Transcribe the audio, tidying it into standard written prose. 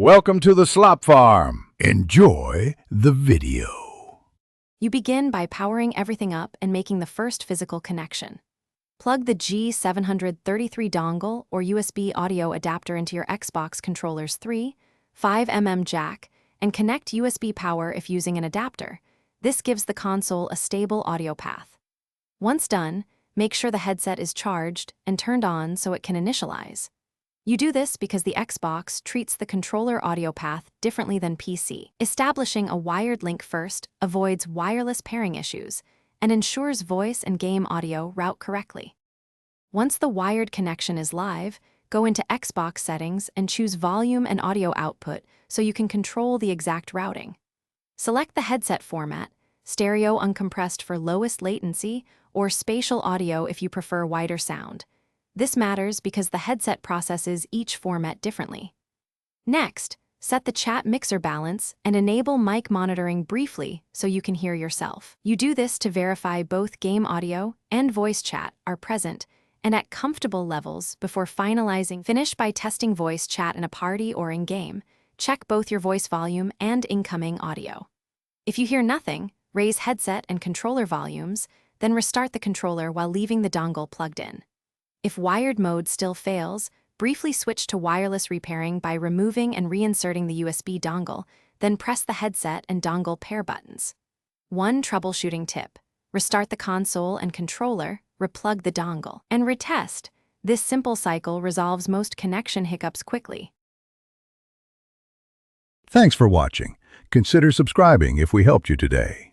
Welcome to the Slop Farm. Enjoy the video. You begin by powering everything up and making the first physical connection. Plug the G733 dongle or USB audio adapter into your Xbox controller's 3.5mm jack and connect USB power if using an adapter. This gives the console a stable audio path. Once done, make sure the headset is charged and turned on so it can initialize. You do this because the Xbox treats the controller audio path differently than PC. Establishing a wired link first avoids wireless pairing issues and ensures voice and game audio route correctly. Once the wired connection is live, go into Xbox settings and choose volume and audio output so you can control the exact routing. Select the headset format, stereo uncompressed for lowest latency, or spatial audio if you prefer wider sound. This matters because the headset processes each format differently. Next, set the chat mixer balance and enable mic monitoring briefly so you can hear yourself. You do this to verify both game audio and voice chat are present and at comfortable levels before finalizing. Finish by testing voice chat in a party or in-game. Check both your voice volume and incoming audio. If you hear nothing, raise headset and controller volumes, then restart the controller while leaving the dongle plugged in. If wired mode still fails, briefly switch to wireless repairing by removing and reinserting the USB dongle, then press the headset and dongle pair buttons. One troubleshooting tip: restart the console and controller, replug the dongle, and retest. This simple cycle resolves most connection hiccups quickly. Thanks for watching. Consider subscribing if we helped you today.